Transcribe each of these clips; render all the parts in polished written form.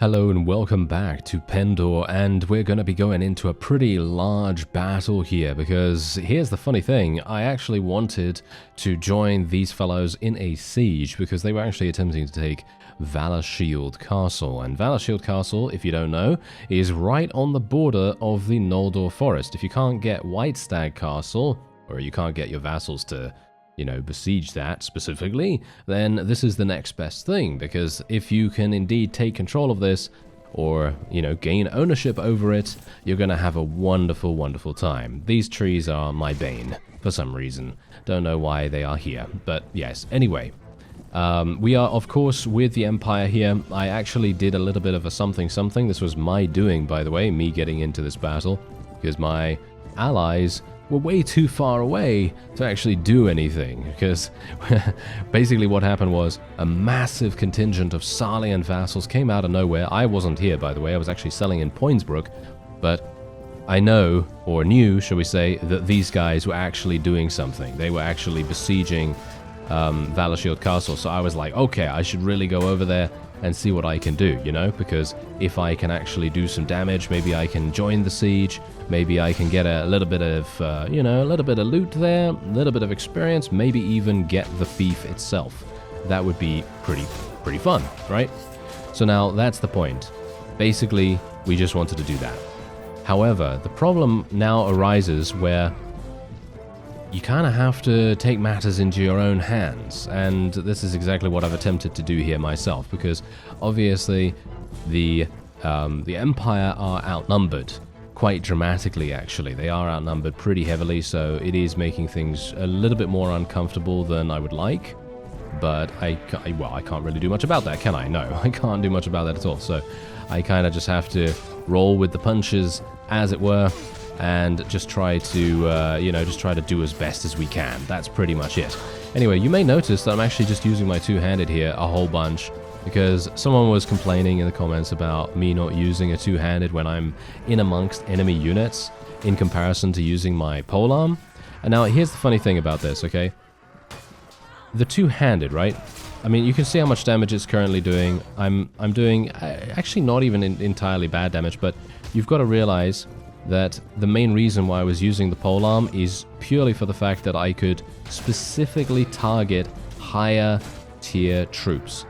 Hello and welcome back to Pendor, and we're going to be going into a pretty large battle here because here's the funny thing, I actually wanted to join these fellows in a siege because they were actually attempting to take Valer Shield Castle, and Valer Shield Castle, if you don't know, is right on the border of the Noldor Forest. If you can't get White Stag Castle, or you can't get your vassals to besiege that specifically, then this is the next best thing, because if you can indeed take control of this, or, gain ownership over it, you're going to have a wonderful, wonderful time. These trees are my bane, for some reason. Don't know why they are here, but yes. Anyway, we are, of course, with the Empire here. I actually did a little bit of a something. This was my doing, by the way, me getting into this battle, because my allies were way too far away to actually do anything, because basically what happened was a massive contingent of Sarlian vassals came out of nowhere. I wasn't here, by the way. I was actually selling in Poinsbrook, but I know, or knew, shall we say, that these guys were actually doing something. They were actually besieging Valer Shield Castle, so I was like, okay, I should really go over there and see what I can do, because if I can actually do some damage, maybe I can join the siege, maybe I can get a little bit of, a little bit of loot there, a little bit of experience, maybe even get the fief itself. That would be pretty fun, right? So now that's the point. Basically, we just wanted to do that. However, the problem now arises where you kind of have to take matters into your own hands, and this is exactly what I've attempted to do here myself, because obviously the Empire are outnumbered quite dramatically. Actually, they are outnumbered pretty heavily, so it is making things a little bit more uncomfortable than I would like, but I can't really do much about that, can I? No, I can't do much about that at all, so I kind of just have to roll with the punches, as it were, and just try to do as best as we can. That's pretty much it. Anyway, you may notice that I'm actually just using my two-handed here a whole bunch, because someone was complaining in the comments about me not using a two-handed when I'm in amongst enemy units in comparison to using my polearm. And now here's the funny thing about this, okay? The two-handed, right? I mean, you can see how much damage it's currently doing. I'm doing actually not even entirely bad damage, but you've got to realize that the main reason why I was using the polearm is purely for the fact that I could specifically target higher tier troops.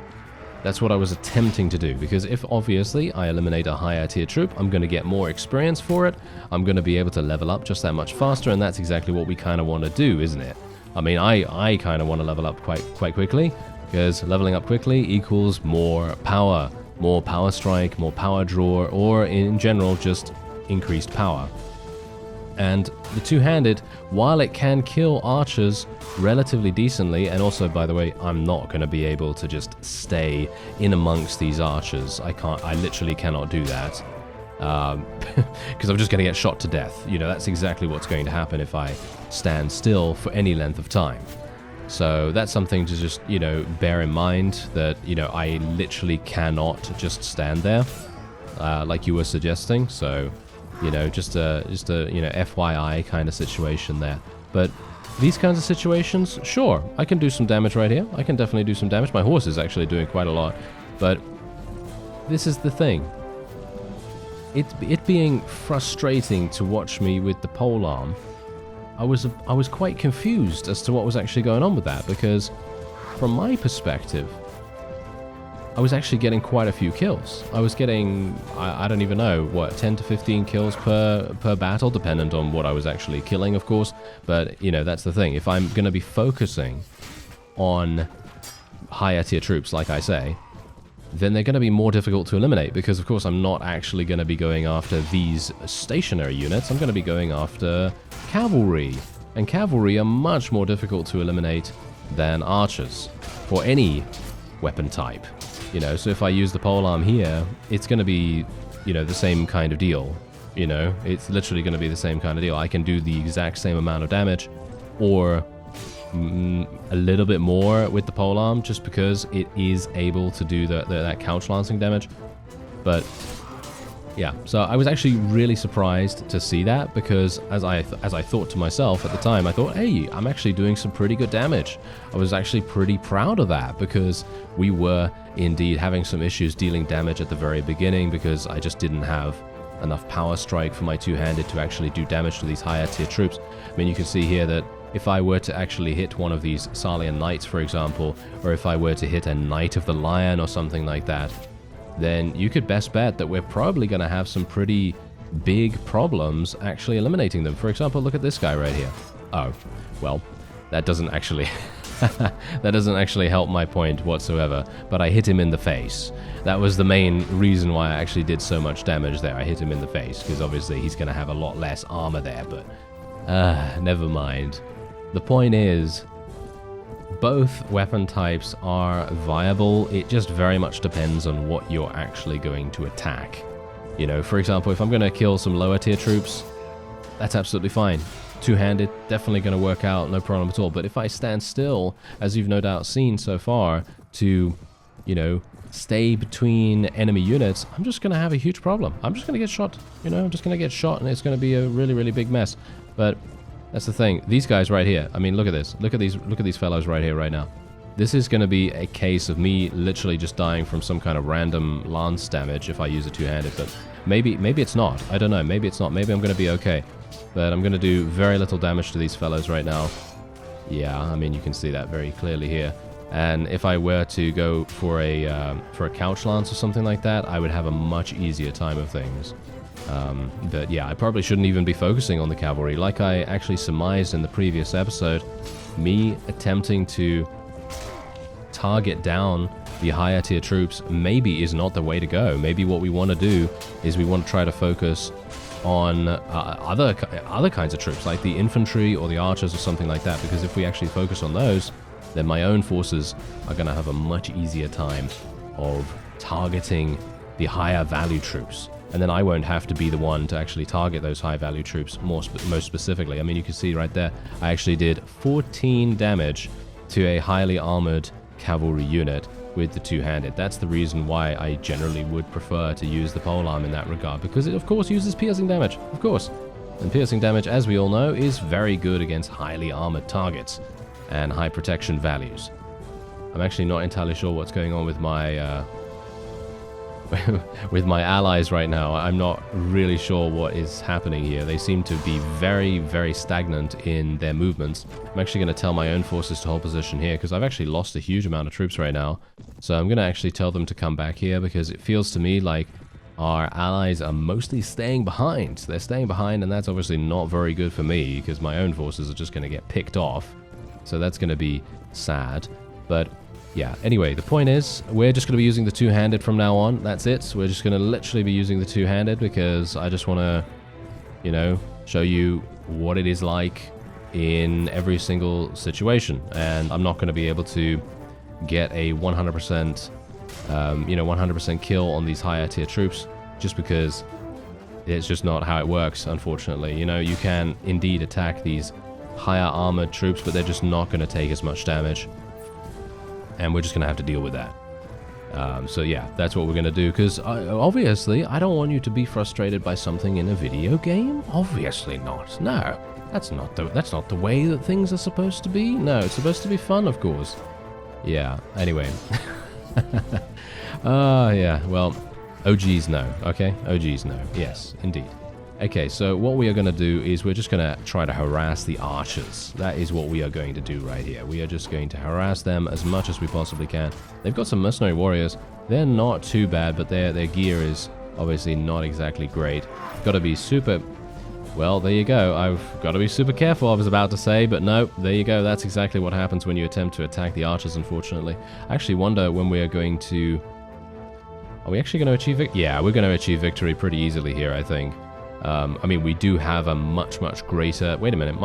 That's what I was attempting to do, because if obviously I eliminate a higher tier troop, I'm going to get more experience for it, I'm going to be able to level up just that much faster, and that's exactly what we kind of want to do, isn't it? I mean, I kind of want to level up quite quickly, because leveling up quickly equals more power strike, more power draw, or in general just increased power. And the two-handed, while it can kill archers relatively decently, and also, by the way, I'm not going to be able to just stay in amongst these archers. I literally cannot do that, because I'm just going to get shot to death. That's exactly what's going to happen if I stand still for any length of time. So that's something to just, bear in mind, that, I literally cannot just stand there, like you were suggesting. So just a FYI kind of situation there. But these kinds of situations, sure, I can do some damage right here. I can definitely do some damage. My horse is actually doing quite a lot. But this is the thing. It being frustrating to watch me with the polearm, I was quite confused as to what was actually going on with that, because from my perspective, I was actually getting quite a few kills. I was getting, I don't even know, what, 10 to 15 kills per battle, dependent on what I was actually killing, of course. But, that's the thing. If I'm going to be focusing on higher tier troops, like I say, then they're going to be more difficult to eliminate, because, of course, I'm not actually going to be going after these stationary units. I'm going to be going after cavalry. And cavalry are much more difficult to eliminate than archers, for any weapon type. So if I use the polearm here, it's going to be, the same kind of deal. It's literally going to be the same kind of deal. I can do the exact same amount of damage, or a little bit more with the polearm, just because it is able to do that couch lancing damage. But Yeah, so I was actually really surprised to see that, because as I thought to myself at the time, I thought, hey, I'm actually doing some pretty good damage. I was actually pretty proud of that, because we were indeed having some issues dealing damage at the very beginning, because I just didn't have enough power strike for my two-handed to actually do damage to these higher tier troops. I mean, you can see here that if I were to actually hit one of these Salian Knights, for example, or if I were to hit a Knight of the Lion or something like that, then you could best bet that we're probably going to have some pretty big problems actually eliminating them. For example, look at this guy right here. Oh, well, that doesn't actually that doesn't actually help my point whatsoever, but I hit him in the face. That was the main reason why I actually did so much damage there. I hit him in the face, because obviously he's going to have a lot less armor there, but never mind. The point is, both weapon types are viable. It just very much depends on what you're actually going to attack. You know, for example, if I'm going to kill some lower tier troops, that's absolutely fine. Two-handed, definitely going to work out, no problem at all. But if I stand still, as you've no doubt seen so far, to, you know, stay between enemy units, I'm just going to have a huge problem. I'm just going to get shot, you know, I'm just going to get shot, and it's going to be a really, really big mess. But that's the thing. These guys right here, I mean, look at this. Look at these fellows right here, right now. This is going to be a case of me literally just dying from some kind of random lance damage if I use a two-handed, but maybe it's not. I don't know. Maybe it's not. Maybe I'm going to be okay. But I'm going to do very little damage to these fellows right now. Yeah, I mean, you can see that very clearly here. And if I were to go for a couch lance or something like that, I would have a much easier time of things. But yeah, I probably shouldn't even be focusing on the cavalry. Like I actually surmised in the previous episode, me attempting to target down the higher tier troops maybe is not the way to go. Maybe what we want to do is we want to try to focus on other kinds of troops, like the infantry or the archers or something like that, because if we actually focus on those, then my own forces are going to have a much easier time of targeting the higher value troops. And then I won't have to be the one to actually target those high value troops most specifically. I mean, you can see right there, I actually did 14 damage to a highly armored cavalry unit with the two-handed. That's the reason why I generally would prefer to use the polearm in that regard, because it of course uses piercing damage, of course. And piercing damage, as we all know, is very good against highly armored targets and high protection values. I'm actually not entirely sure what's going on with my with my allies right now. I'm not really sure what is happening here. They seem to be very, very stagnant in their movements. I'm actually going to tell my own forces to hold position here, because I've actually lost a huge amount of troops right now. So I'm going to actually tell them to come back here, because it feels to me like our allies are mostly staying behind. They're staying behind, and that's obviously not very good for me, because my own forces are just going to get picked off. So that's going to be sad. But yeah, anyway, the point is, we're just going to be using the two-handed from now on. That's it. We're just going to literally be using the two-handed, because I just want to, you know, show you what it is like in every single situation. And I'm not going to be able to get a 100%, 100% kill on these higher tier troops, just because it's just not how it works, unfortunately. You know, you can indeed attack these higher armored troops, but they're just not going to take as much damage. And we're just going to have to deal with that. So yeah, that's what we're going to do, because obviously I don't want you to be frustrated by something in a video game. Obviously not. No, that's not the way that things are supposed to be. No, it's supposed to be fun, of course. Yeah, anyway. Yeah, well, OGs no, okay? OGs no, yes, indeed. Okay, so what we are going to do is we're just going to try to harass the archers. That is what we are going to do right here. We are just going to harass them as much as we possibly can. They've got some mercenary warriors. They're not too bad, but their gear is obviously not exactly great. Got to be super... Well, there you go. I've got to be super careful, I was about to say, but no, there you go. That's exactly what happens when you attempt to attack the archers, unfortunately. I actually wonder when we are going to... Are we actually going to achieve victory? Yeah, we're going to achieve victory pretty easily here, I think. I mean, we do have a much greater... Wait a minute,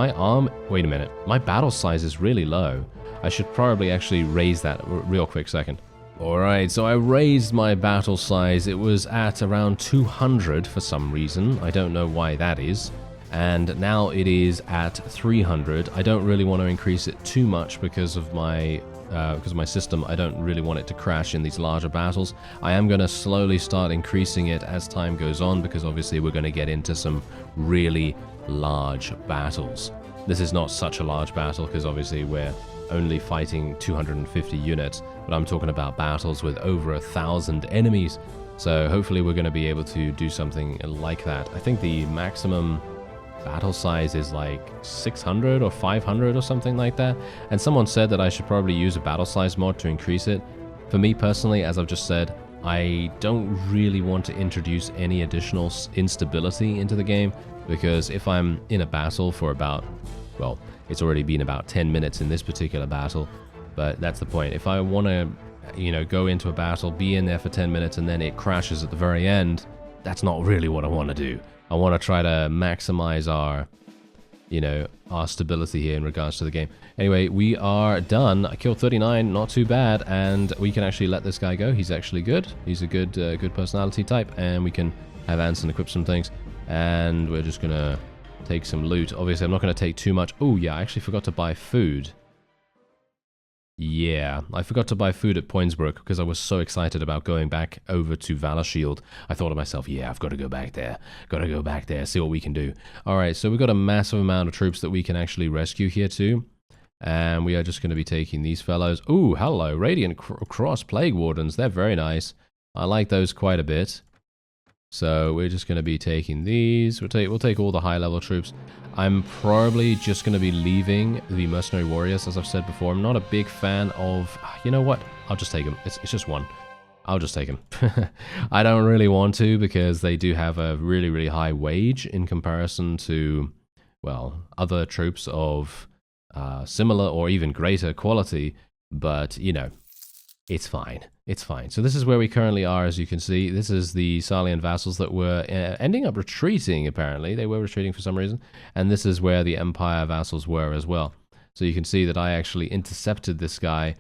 my battle size is really low. I should probably actually raise that real quick second. Alright, so I raised my battle size. It was at around 200 for some reason. I don't know why that is. And now it is at 300. I don't really want to increase it too much because of my because of my system, I don't really want it to crash in these larger battles. I am going to slowly start increasing it as time goes on, because obviously we're going to get into some really large battles. This is not such a large battle, because obviously we're only fighting 250 units, but I'm talking about battles with over 1,000 enemies. So hopefully we're going to be able to do something like that. I think the maximum battle size is like 600 or 500 or something like that. And someone said that I should probably use a battle size mod to increase it. For me personally, as I've just said, I don't really want to introduce any additional instability into the game, because if I'm in a battle for about, well, it's already been about 10 minutes in this particular battle, but that's the point. If I want to, you know, go into a battle, be in there for 10 minutes, and then it crashes at the very end, that's not really what I want to do. I want to try to maximize our, you know, our stability here in regards to the game. Anyway, we are done. I killed 39, not too bad, and we can actually let this guy go. He's actually good. He's a good personality type, and we can have Anson equip some things, and we're just gonna take some loot. Obviously, I'm not gonna take too much. Oh yeah, I actually forgot to buy food. Yeah, I forgot to buy food at Poinsbrook because I was so excited about going back over to Valer Shield. I thought to myself, yeah, I've got to go back there. Got to go back there, see what we can do. All right, so we've got a massive amount of troops that we can actually rescue here too. And we are just going to be taking these fellows. Ooh, hello, Radiant Cross Plague Wardens. They're very nice. I like those quite a bit. So we're just going to be taking these. We'll take all the high-level troops. I'm probably just going to be leaving the Mercenary Warriors, as I've said before. I'm not a big fan of... You know what? I'll just take them. It's just one. I'll just take them. I don't really want to, because they do have a really, really high wage in comparison to, well, other troops of similar or even greater quality. But, you know, it's fine. It's fine. So this is where we currently are, as you can see. This is the Salian vassals that were ending up retreating, apparently. They were retreating for some reason. And this is where the Empire vassals were as well. So you can see that I actually intercepted this guy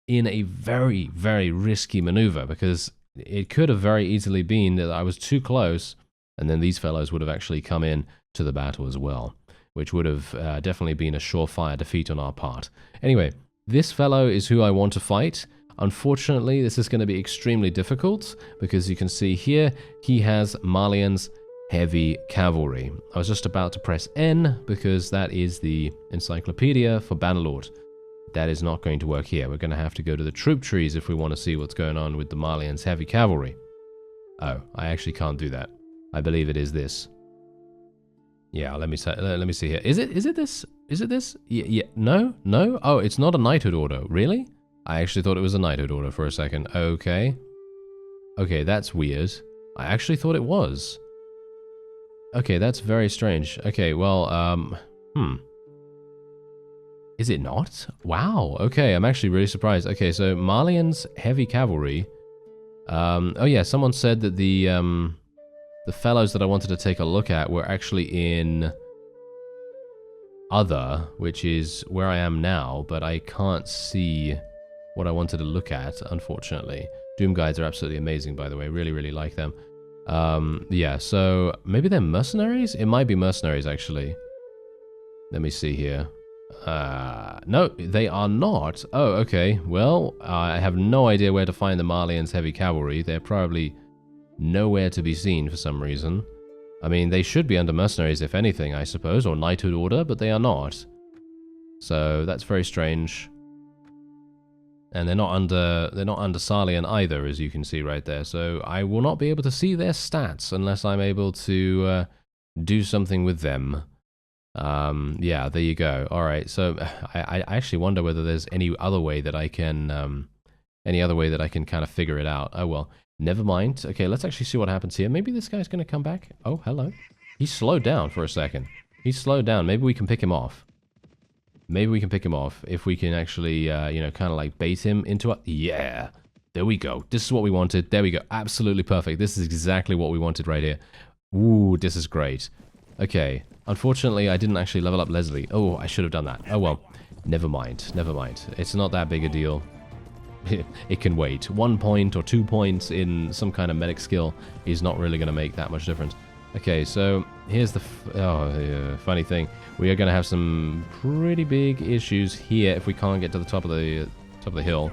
in a very, very risky maneuver, because it could have very easily been that I was too close, and then these fellows would have actually come in to the battle as well, which would have definitely been a surefire defeat on our part. Anyway, this fellow is who I want to fight. Unfortunately, this is going to be extremely difficult, because you can see here, he has Malian's heavy cavalry. I was just about to press N, because that is the encyclopedia for Bannerlord. That is not going to work here. We're going to have to go to the troop trees if we want to see what's going on with the Malian's heavy cavalry. Oh, I actually can't do that. I believe it is this. Yeah, let me see here. Is it this? Is it this? Yeah, no? Oh, it's not a knighthood order. Really? I actually thought it was a knighthood order for a second. Okay. Okay, that's weird. I actually thought it was. Okay, that's very strange. Okay, well, Is it not? Wow, okay, I'm actually really surprised. Okay, so Malian's heavy cavalry. Oh yeah, someone said that the fellows that I wanted to take a look at were actually in Other, which is where I am now, but I can't see what I wanted to look at, unfortunately. Doom guides are absolutely amazing, by the way. Really, really like them. Yeah, so maybe they're mercenaries? It might be mercenaries, actually. Let me see here. No, they are not. Oh, okay. Well, I have no idea where to find the Malian's heavy cavalry. They're probably nowhere to be seen for some reason. I mean, they should be under mercenaries, if anything, I suppose, or knighthood order, but they are not. So that's very strange. And they're not under Salian either, as you can see right there. So I will not be able to see their stats unless I'm able to do something with them. Yeah, there you go. All right. So I actually wonder whether there's any other way that I can kind of figure it out. Oh well, never mind. Okay, let's actually see what happens here. Maybe this guy's going to come back. Oh, hello. He slowed down for a second. He slowed down. Maybe we can pick him off. Maybe we can pick him off if we can actually, you know, kind of like bait him into a... Yeah, there we go. This is what we wanted. There we go. Absolutely perfect. This is exactly what we wanted right here. Ooh, this is great. Okay. Unfortunately, I didn't actually level up Leslie. Oh, I should have done that. Oh, well. Never mind. Never mind. It's not that big a deal. It can wait. 1 point or 2 points in some kind of medic skill is not really going to make that much difference. Okay, so here's the funny thing. We are going to have some pretty big issues here if we can't get to the top top of the hill.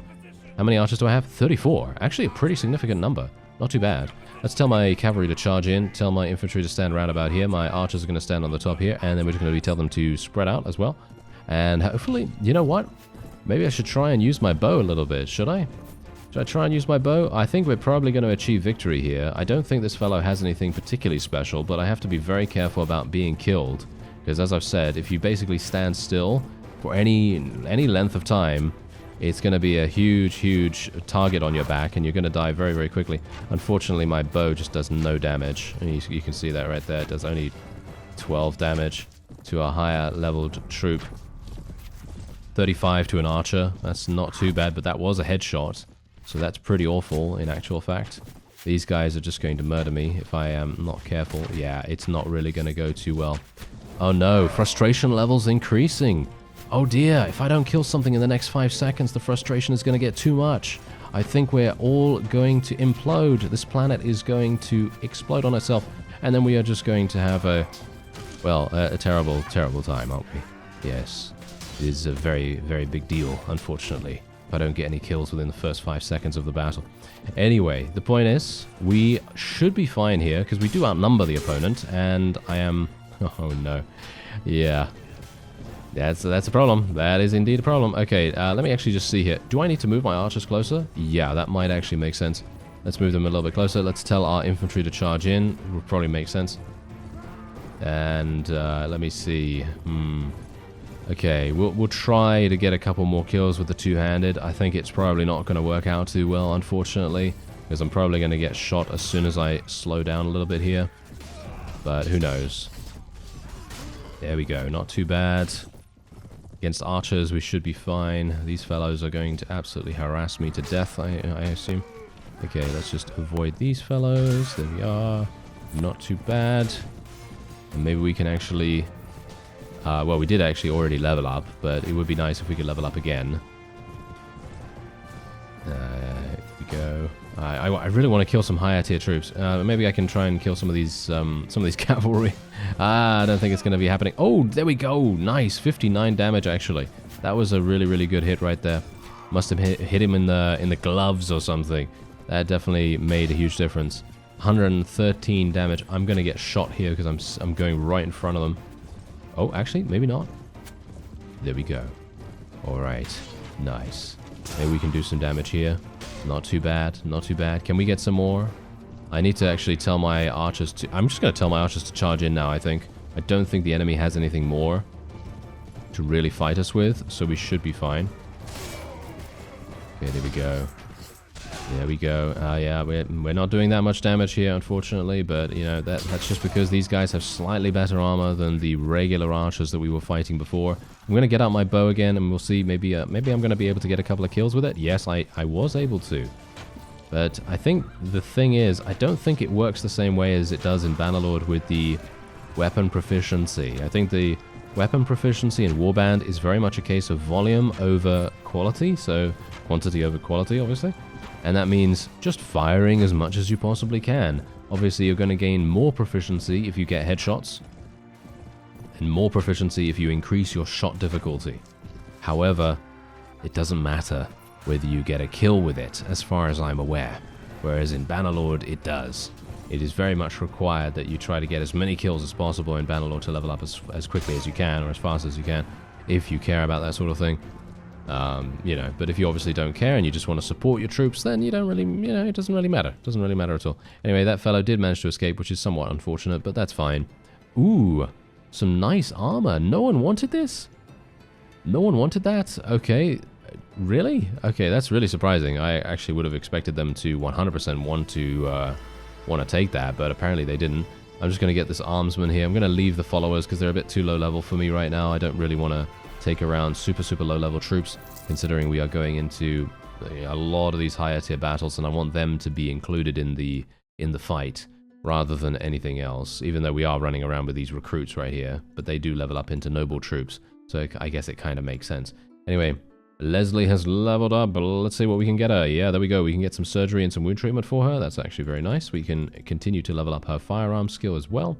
How many archers do I have? 34. Actually, a pretty significant number. Not too bad. Let's tell my cavalry to charge in, tell my infantry to stand around about here. My archers are going to stand on the top here, and then we're just going to tell them to spread out as well. And hopefully, you know what? Maybe I should try and use my bow a little bit, should I? Should I try and use my bow? I think we're probably going to achieve victory here. I don't think this fellow has anything particularly special, but I have to be very careful about being killed. Because as I've said, if you basically stand still for any length of time, it's going to be a huge target on your back, and you're going to die very, very quickly. Unfortunately, my bow just does no damage. You can see that right there. It does only 12 damage to a higher leveled troop. 35 to an archer. That's not too bad, but that was a headshot. So that's pretty awful in actual fact. These guys are just going to murder me if I am not careful. Yeah, it's not really going to go too well. Oh no, frustration levels increasing. Oh dear, if I don't kill something in the next 5 seconds, the frustration is going to get too much. I think we're all going to implode. This planet is going to explode on itself. And then we are just going to have a terrible, terrible time, aren't we? Yes, it is a very, very big deal, unfortunately. If I don't get any kills within the first 5 seconds of the battle. Anyway, the point is, we should be fine here, because we do outnumber the opponent, and I am... Oh no. Yeah. That's a problem. That is indeed a problem. Okay, let me actually just see here. Do I need to move my archers closer? Yeah, that might actually make sense. Let's move them a little bit closer. Let's tell our infantry to charge in. It would probably make sense. And let me see. Okay, we'll try to get a couple more kills with the two-handed. I think it's probably not going to work out too well, unfortunately, because I'm probably going to get shot as soon as I slow down a little bit here. But who knows? There we go. Not too bad. Against archers, we should be fine. These fellows are going to absolutely harass me to death, I assume. Okay, let's just avoid these fellows. There we are. Not too bad. And maybe we can actually... well, we did actually already level up, but it would be nice if we could level up again. Here we go. I really want to kill some higher tier troops. Maybe I can try and kill some of these cavalry. I don't think it's going to be happening. Oh, there we go. Nice. 59 damage, actually. That was a really, really good hit right there. Must have hit him in the gloves or something. That definitely made a huge difference. 113 damage. I'm going to get shot here because I'm going right in front of them. Oh, actually, maybe not. There we go. All right. Nice. Maybe we can do some damage here. Not too bad. Not too bad. Can we get some more? I need to actually tell my archers to... I'm just going to tell my archers to charge in now, I think. I don't think the enemy has anything more to really fight us with, so we should be fine. Okay, there we go. There we go. Yeah, we're not doing that much damage here, unfortunately, but, you know, that's just because these guys have slightly better armor than the regular archers that we were fighting before. I'm going to get out my bow again, and we'll see. Maybe I'm going to be able to get a couple of kills with it. Yes, I was able to. But I think the thing is, I don't think it works the same way as it does in Bannerlord with the weapon proficiency. I think the weapon proficiency in Warband is very much a case of volume over quality, so quantity over quality, obviously. And that means just firing as much as you possibly can. Obviously, you're going to gain more proficiency if you get headshots, and more proficiency if you increase your shot difficulty. However, it doesn't matter whether you get a kill with it, as far as I'm aware. Whereas in Bannerlord, it does. It is very much required that you try to get as many kills as possible in Bannerlord to level up as quickly as you can, or as fast as you can, if you care about that sort of thing. You know, but if you obviously don't care and you just want to support your troops, then you don't really, you know, it doesn't really matter. It doesn't really matter at all. Anyway, that fellow did manage to escape, which is somewhat unfortunate, but that's fine. Ooh, some nice armor. No one wanted this? No one wanted that? Okay. Really? Okay, that's really surprising. I actually would have expected them to 100% want to take that, but apparently they didn't. I'm just going to get this armsman here. I'm going to leave the followers because they're a bit too low level for me right now. I don't really want to take around super low level troops, considering we are going into a lot of these higher tier battles, and I want them to be included in the fight rather than anything else, even though we are running around with these recruits right here, but they do level up into noble troops, so I guess it kind of makes sense. Anyway, Leslie has leveled up, but let's see what we can get her. Yeah, there we go. We can get some surgery and some wound treatment for her. That's actually very nice. We can continue to level up her firearm skill as well.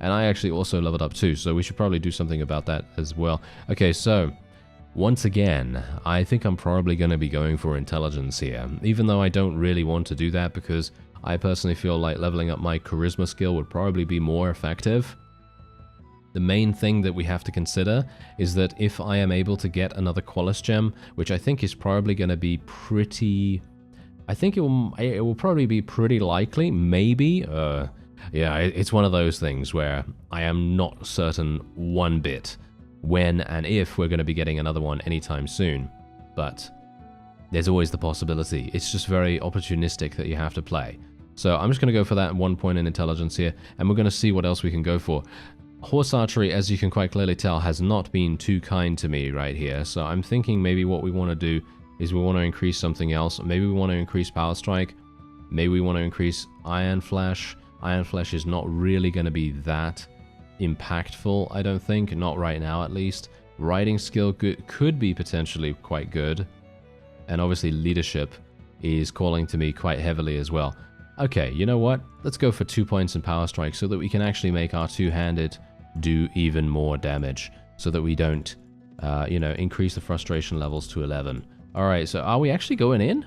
And I actually also leveled up too, so we should probably do something about that as well. Okay, so once again, I think I'm probably going to be going for intelligence here, even though I don't really want to do that because I personally feel like leveling up my charisma skill would probably be more effective. The main thing that we have to consider is that if I am able to get another Qualis gem, which I think is probably going to be pretty... I think it will probably be pretty likely, maybe. Yeah, it's one of those things where I am not certain one bit when and if we're going to be getting another one anytime soon. But there's always the possibility. It's just very opportunistic that you have to play. So I'm just going to go for that 1 point in intelligence here, and we're going to see what else we can go for. Horse archery, as you can quite clearly tell, has not been too kind to me right here. So I'm thinking maybe what we want to do is we want to increase something else. Maybe we want to increase power strike. Maybe we want to increase iron flash. Iron flash is not really going to be that impactful, I don't think. Not right now, at least. Riding skill could be potentially quite good. And obviously leadership is calling to me quite heavily as well. Okay, you know what? Let's go for 2 points in power strike so that we can actually make our two-handed do even more damage. So that we don't, you know, increase the frustration levels to 11. Alright, so are we actually going in?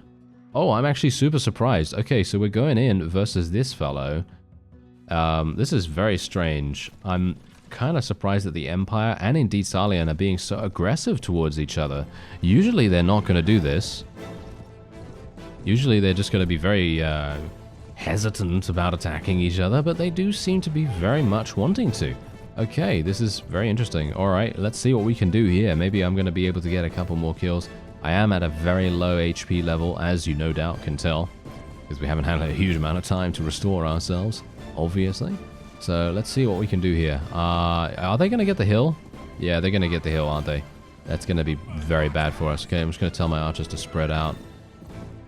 Oh, I'm actually super surprised. Okay, so we're going in versus this fellow. This is very strange. I'm kind of surprised that the Empire and indeed Salian are being so aggressive towards each other. Usually they're not going to do this. Usually they're just going to be very hesitant about attacking each other, but they do seem to be very much wanting to. Okay, this is very interesting. Alright, let's see what we can do here. Maybe I'm going to be able to get a couple more kills. I am at a very low HP level, as you no doubt can tell, because we haven't had a huge amount of time to restore ourselves, obviously. So let's see what we can do here. Are they going to get the hill? Yeah, they're going to get the hill, aren't they? That's going to be very bad for us. Okay, I'm just going to tell my archers to spread out.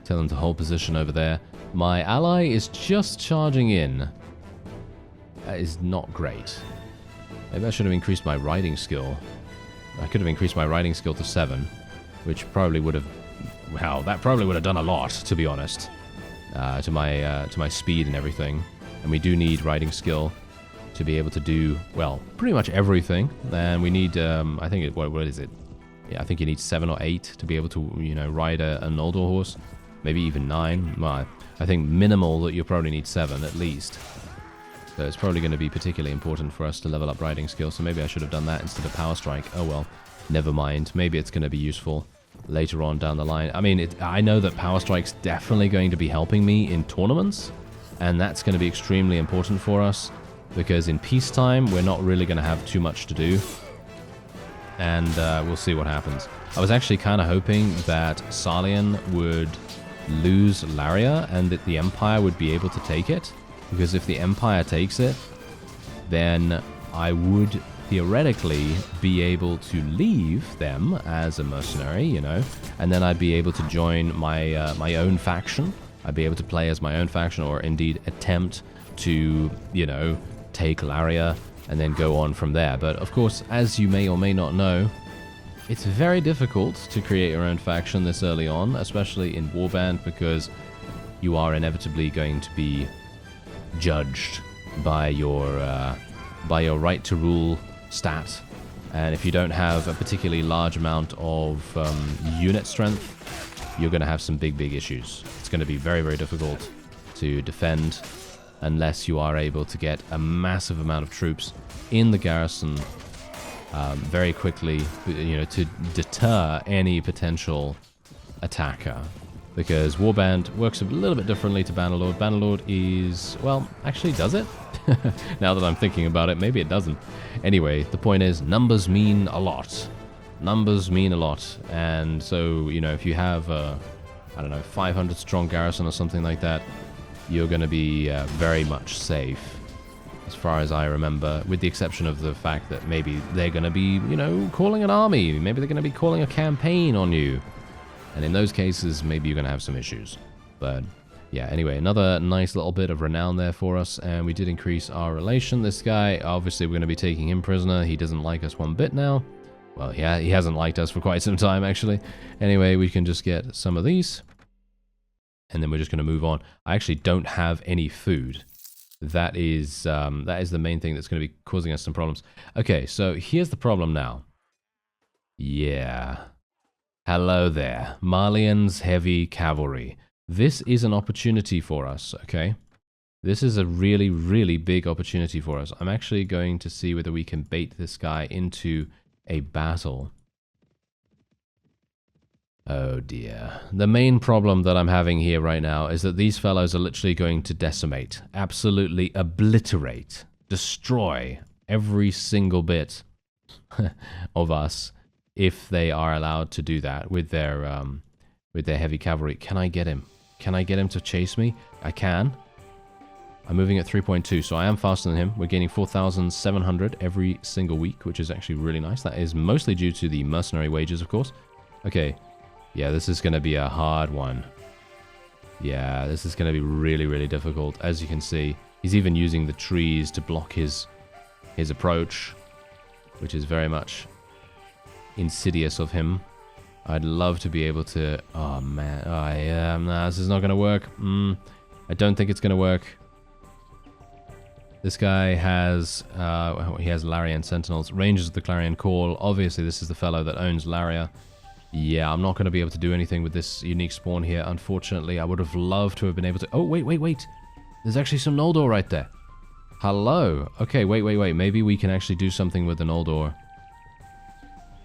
Tell them to hold position over there. My ally is just charging in. That is not great. Maybe I should have increased my riding skill. I could have increased my riding skill to 7. Which probably would have, well, that probably would have done a lot, to be honest, to my speed and everything. And we do need riding skill to be able to do, well, pretty much everything. And we need, I think, what is it? Yeah, I think you need 7 or 8 to be able to, you know, ride an Noldor horse. Maybe even 9. Well, I think minimal that you probably need 7 at least. So it's probably going to be particularly important for us to level up riding skill. So maybe I should have done that instead of power strike. Oh well. Never mind. Maybe it's going to be useful later on down the line. I mean, I know that Power Strike's definitely going to be helping me in tournaments, and that's going to be extremely important for us, because in peacetime, we're not really going to have too much to do, and we'll see what happens. I was actually kind of hoping that Salian would lose Laria, and that the Empire would be able to take it, because if the Empire takes it, then I would theoretically be able to leave them as a mercenary, you know, and then I'd be able to join my my own faction. I'd be able to play as my own faction, or indeed attempt to, you know, take Laria and then go on from there. But of course, as you may or may not know, it's very difficult to create your own faction this early on, especially in Warband, because you are inevitably going to be judged by your right to rule stat, and if you don't have a particularly large amount of unit strength, you're going to have some big issues. It's going to be very difficult to defend unless you are able to get a massive amount of troops in the garrison very quickly, you know, to deter any potential attacker. Because Warband works a little bit differently to Bannerlord. Bannerlord is, well, actually does it? Now that I'm thinking about it, maybe it doesn't. Anyway, the point is, numbers mean a lot. Numbers mean a lot. And so, you know, if you have a, I don't know, 500 strong garrison or something like that, you're going to be very much safe, as far as I remember, with the exception of the fact that maybe they're going to be, you know, calling an army. Maybe they're going to be calling a campaign on you. And in those cases, maybe you're going to have some issues. But yeah, anyway, another nice little bit of renown there for us. And we did increase our relation. This guy, obviously, we're going to be taking him prisoner. He doesn't like us one bit now. Well, yeah, he hasn't liked us for quite some time, actually. Anyway, we can just get some of these. And then we're just going to move on. I actually don't have any food. That is the main thing that's going to be causing us some problems. Okay, so here's the problem now. Yeah. Hello there. Malian's heavy cavalry. This is an opportunity for us, okay? This is a really, really big opportunity for us. I'm actually going to see whether we can bait this guy into a battle. Oh dear. The main problem that I'm having here right now is that these fellows are literally going to decimate, absolutely obliterate, destroy every single bit of us if they are allowed to do that with their heavy cavalry. Can I get him? Can I get him to chase me? I can. I'm moving at 3.2, so I am faster than him. We're gaining 4,700 every single week, which is actually really nice. That is mostly due to the mercenary wages, of course. Okay. Yeah, this is going to be a hard one. Yeah, this is going to be really, really difficult. As you can see, he's even using the trees to block his approach, which is very much insidious of him. I'd love to be able to... Oh, man. Nah, this is not going to work. I don't think it's going to work. This guy has... he has Larian Sentinels. Ranges of the Clarion Call. Obviously, this is the fellow that owns Laria. Yeah, I'm not going to be able to do anything with this unique spawn here, unfortunately. I would have loved to have been able to... Oh, wait. There's actually some Noldor right there. Hello. Okay, wait. Maybe we can actually do something with the Noldor.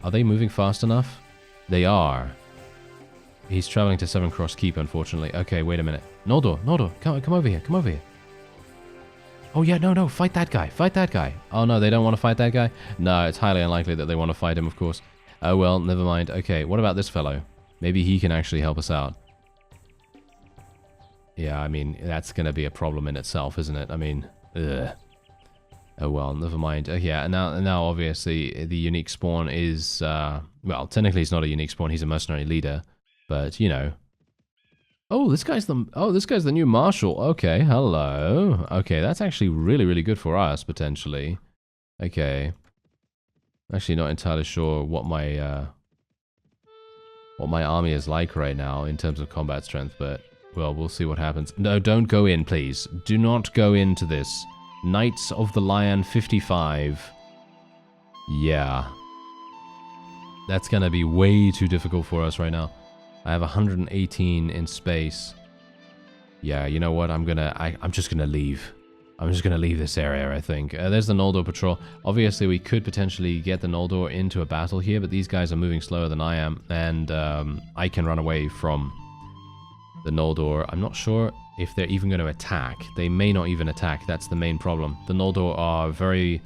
Are they moving fast enough? They are. He's traveling to Seven Cross Keep, unfortunately. Okay, wait a minute. Noldor, come over here. Oh, yeah, no, fight that guy. Oh, no, they don't want to fight that guy? No, it's highly unlikely that they want to fight him, of course. Oh, well, never mind. Okay, what about this fellow? Maybe he can actually help us out. Yeah, I mean, that's going to be a problem in itself, isn't it? I mean, ugh. Oh, well, never mind. Yeah, now obviously, the unique spawn is, well, technically he's not a unique spawn, he's a mercenary leader, but, you know. Oh, this guy's the new marshal. Okay, hello. Okay, that's actually really, really good for us, potentially. Okay. Actually not entirely sure what my army is like right now in terms of combat strength, but, well, we'll see what happens. No, don't go in, please. Do not go into this. Knights of the Lion 55. Yeah. That's gonna be way too difficult for us right now. I have 118 in space. Yeah, you know what? I'm just gonna leave. I'm just gonna leave this area, I think. There's the Noldor patrol. Obviously, we could potentially get the Noldor into a battle here, but these guys are moving slower than I am, and I can run away from the Noldor. I'm not sure if they're even going to attack. They may not even attack. That's the main problem. The Noldor are very,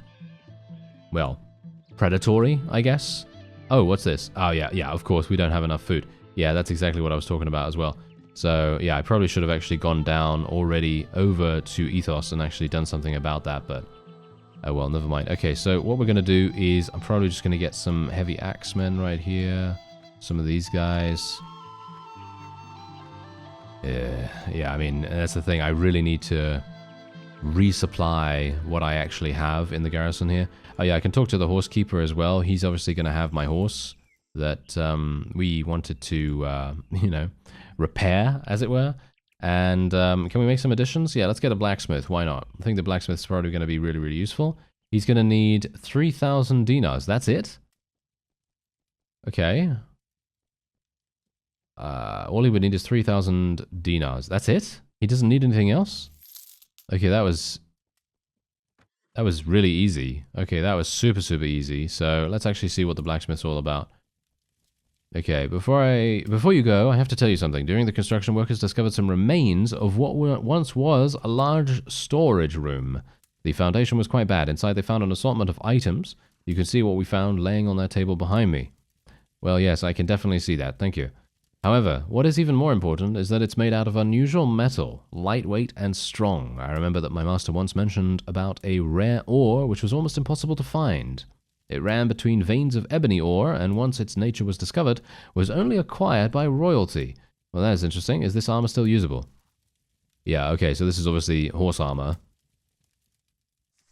well, predatory, I guess. Oh, what's this? Oh, yeah, of course, we don't have enough food. Yeah, that's exactly what I was talking about as well. So, yeah, I probably should have actually gone down already over to Ethos and actually done something about that, but oh well, never mind. Okay, so what we're going to do is I'm probably just going to get some heavy axemen right here. Some of these guys. Yeah, I mean, that's the thing. I really need to resupply what I actually have in the garrison here. Oh yeah, I can talk to the horsekeeper as well. He's obviously going to have my horse that we wanted to, you know, repair, as it were. And can we make some additions? Yeah, let's get a blacksmith. Why not? I think the blacksmith's probably going to be really, really useful. He's going to need 3,000 dinars. That's it? Okay. All he would need is 3,000 dinars. That's it? He doesn't need anything else? Okay, that was really easy. Okay, that was super, super easy. So let's actually see what the blacksmith's all about. Okay, before you go, I have to tell you something. During the construction, workers discovered some remains of what once was a large storage room. The foundation was quite bad. Inside, they found an assortment of items. You can see what we found laying on that table behind me. Well, yes, I can definitely see that. Thank you. However, what is even more important is that it's made out of unusual metal, lightweight and strong. I remember that my master once mentioned about a rare ore which was almost impossible to find. It ran between veins of ebony ore, and once its nature was discovered, was only acquired by royalty. Well, that is interesting. Is this armor still usable? Yeah, okay, so this is obviously horse armor.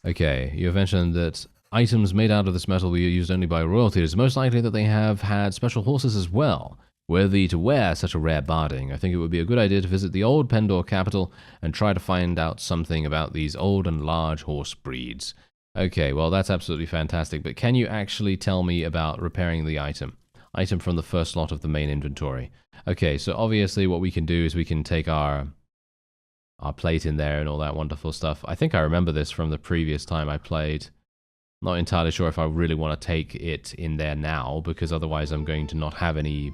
Okay, you have mentioned that items made out of this metal were used only by royalty. It is most likely that they have had special horses as well, worthy to wear such a rare barding. I think it would be a good idea to visit the old Pendor capital and try to find out something about these old and large horse breeds. Okay, well, that's absolutely fantastic. But can you actually tell me about repairing the item? Item from the first slot of the main inventory. Okay, so obviously what we can do is we can take our plate in there and all that wonderful stuff. I think I remember this from the previous time I played. Not entirely sure if I really want to take it in there now, because otherwise I'm going to not have any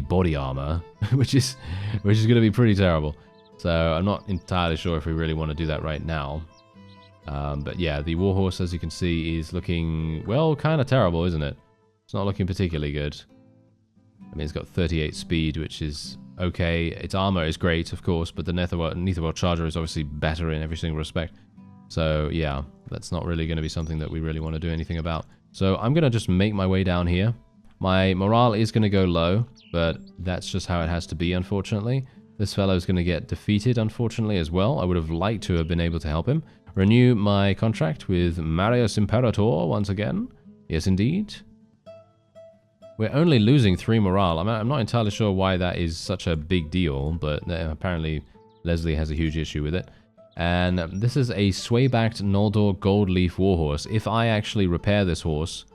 body armor, which is going to be pretty terrible. So I'm not entirely sure if we really want to do that right now. But yeah, the warhorse, as you can see, is looking, well, kind of terrible, isn't it? It's not looking particularly good. I mean, it's got 38 speed, which is okay. Its armor is great, of course, but the Netherworld Charger is obviously better in every single respect. So yeah, that's not really going to be something that we really want to do anything about. So I'm going to just make my way down here. My morale is going to go low, but that's just how it has to be, unfortunately. This fellow is going to get defeated, unfortunately, as well. I would have liked to have been able to help him. Renew my contract with Marius Imperator once again. Yes, indeed. We're only losing 3 morale. I'm not entirely sure why that is such a big deal, but apparently Leslie has a huge issue with it. And this is a sway-backed Noldor Gold Leaf Warhorse. If I actually repair this horse,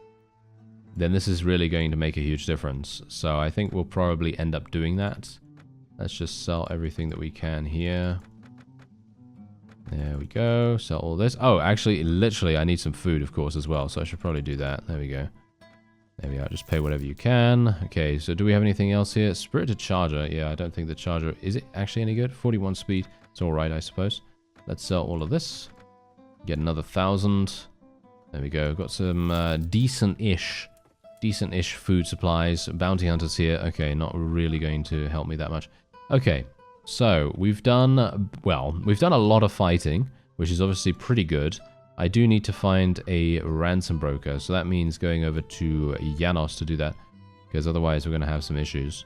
then this is really going to make a huge difference. So I think we'll probably end up doing that. Let's just sell everything that we can here. There we go. Sell all this. Oh, actually, literally, I need some food, of course, as well. So I should probably do that. There we go. There we are. Just pay whatever you can. Okay, so do we have anything else here? Spirited Charger. Yeah, I don't think the Charger... Is it actually any good? 41 speed. It's all right, I suppose. Let's sell all of this. Get another 1,000. There we go. Got some decent-ish food supplies. Bounty hunters here. Okay, not really going to help me that much. Okay, so we've done... Well, we've done a lot of fighting, which is obviously pretty good. I do need to find a ransom broker, so that means going over to Janos to do that, because otherwise we're going to have some issues.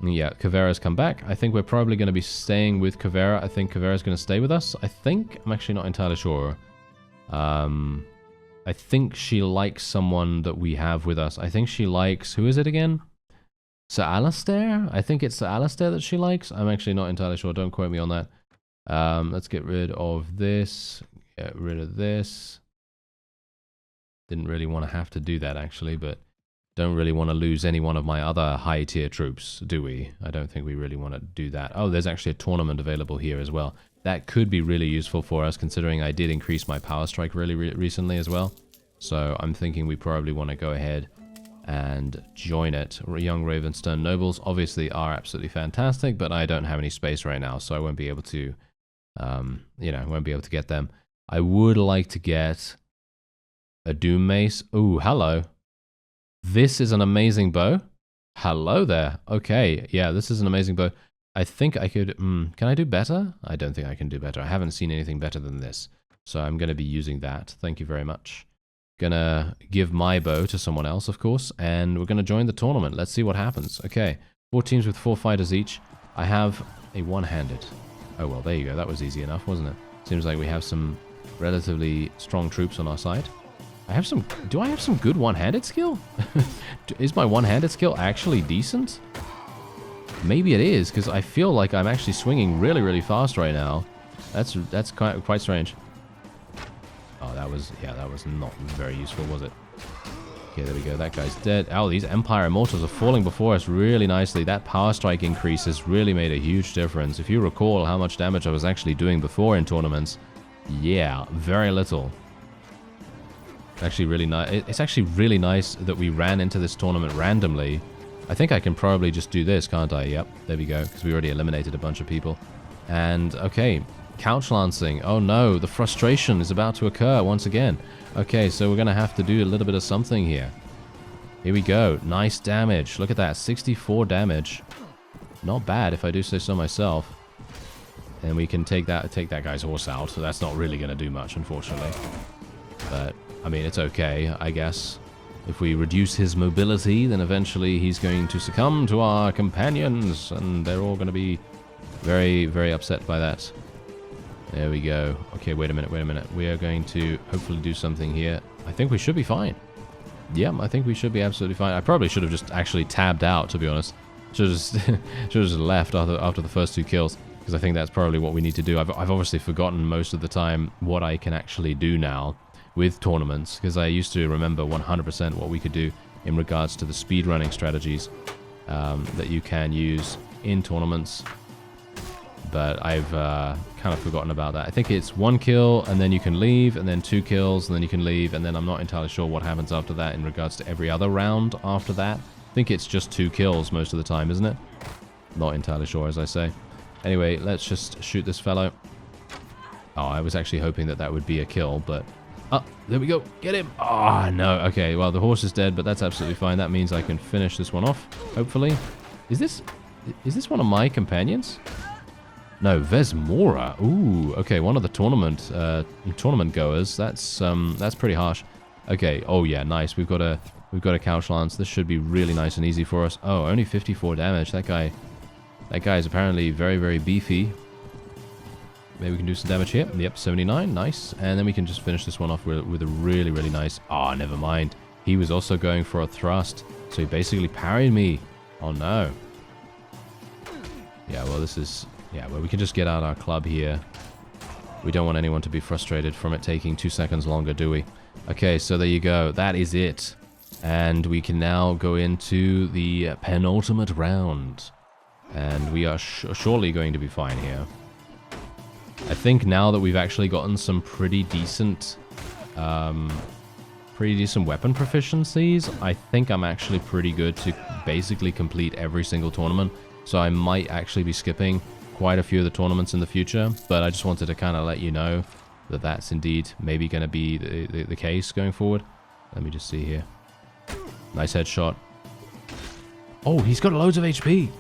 Yeah, Kavera's come back. I think we're probably going to be staying with Kavera. I think Kavera's going to stay with us. I think. I'm actually not entirely sure. I think she likes someone that we have with us. I think she likes... Who is it again? Sir Alistair? I think it's Sir Alistair that she likes. I'm actually not entirely sure. Don't quote me on that. Let's get rid of this. Get rid of this. Didn't really want to have to do that, actually, but don't really want to lose any one of my other high-tier troops, do we? I don't think we really want to do that. Oh, there's actually a tournament available here as well. That could be really useful for us, considering I did increase my power strike really recently as well. So I'm thinking we probably want to go ahead and join it. Young Ravenstone Nobles obviously are absolutely fantastic, but I don't have any space right now, so I won't be able to, won't be able to get them. I would like to get a Doom Mace. Ooh, hello. This is an amazing bow. Hello there. Okay, yeah, this is an amazing bow. I think I could... can I do better? I don't think I can do better. I haven't seen anything better than this. So I'm going to be using that. Thank you very much. Gonna give my bow to someone else, of course, and we're going to join the tournament. Let's see what happens. Okay, 4 teams with 4 fighters each. I have a one-handed. Oh, well, there you go. That was easy enough, wasn't it? Seems like we have some relatively strong troops on our side. Do I have some good one-handed skill? Is my one-handed skill actually decent? Maybe it is, because I feel like I'm actually swinging really, really fast right now. That's quite strange. Oh, that was not very useful, was it? Okay, there we go. That guy's dead. Oh, these Empire Immortals are falling before us really nicely. That power strike increase has really made a huge difference. If you recall how much damage I was actually doing before in tournaments, yeah, very little. Actually, really nice. It's actually really nice that we ran into this tournament randomly. I think I can probably just do this, can't I? Yep, there we go, because we already eliminated a bunch of people. And, okay, couch lancing. Oh no, the frustration is about to occur once again. Okay, so we're going to have to do a little bit of something here. Here we go. Nice damage. Look at that, 64 damage. Not bad, if I do say so myself. And we can take that guy's horse out, so that's not really going to do much, unfortunately. But, I mean, it's okay, I guess. If we reduce his mobility, then eventually he's going to succumb to our companions, and they're all going to be very, very upset by that. There we go. Okay, wait a minute. We are going to hopefully do something here. I think we should be fine. Yeah, I think we should be absolutely fine. I probably should have just actually tabbed out, to be honest. Should have just left after the first 2 kills, because I think that's probably what we need to do. I've obviously forgotten most of the time what I can actually do now with tournaments, because I used to remember 100% what we could do in regards to the speedrunning strategies that you can use in tournaments. But I've kind of forgotten about that. I think it's 1 kill, and then you can leave, and then 2 kills, and then you can leave, and then I'm not entirely sure what happens after that in regards to every other round after that. I think it's just 2 kills most of the time, isn't it? Not entirely sure, as I say. Anyway, let's just shoot this fellow. Oh, I was actually hoping that that would be a kill, but... Oh, there we go. Get him. Oh, no. Okay, well, the horse is dead, but that's absolutely fine. That means I can finish this one off, hopefully. Is this one of my companions? No, Vesmora. Ooh, okay, one of the tournament goers. That's pretty harsh. Okay, oh yeah, nice. We've got a couch lance. This should be really nice and easy for us. Oh, only 54 damage. That guy is apparently very, very beefy. Maybe we can do some damage here. Yep, 79. Nice. And then we can just finish this one off with a really, really nice... Oh, never mind. He was also going for a thrust. So he basically parried me. Oh, no. Yeah, well, this is... Yeah, well, we can just get out our club here. We don't want anyone to be frustrated from it taking 2 seconds longer, do we? Okay, so there you go. That is it. And we can now go into the penultimate round. And we are surely going to be fine here. I think now that we've actually gotten some pretty decent weapon proficiencies, I think I'm actually pretty good to basically complete every single tournament. So I might actually be skipping quite a few of the tournaments in the future, but I just wanted to kind of let you know that that's indeed maybe going to be the case going forward. Let me just see here. Nice headshot. Oh, he's got loads of HP.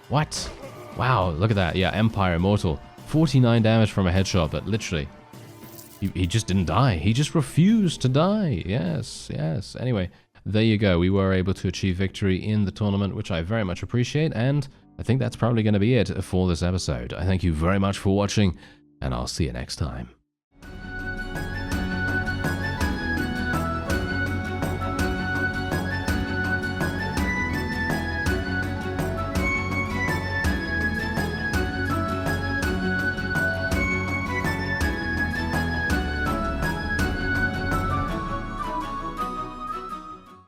What? Wow, look at that. Yeah, Empire Immortal. 49 damage from a headshot, but literally, he just didn't die. He just refused to die. Yes, yes. Anyway, there you go. We were able to achieve victory in the tournament, which I very much appreciate, and I think that's probably going to be it for this episode. I thank you very much for watching, and I'll see you next time.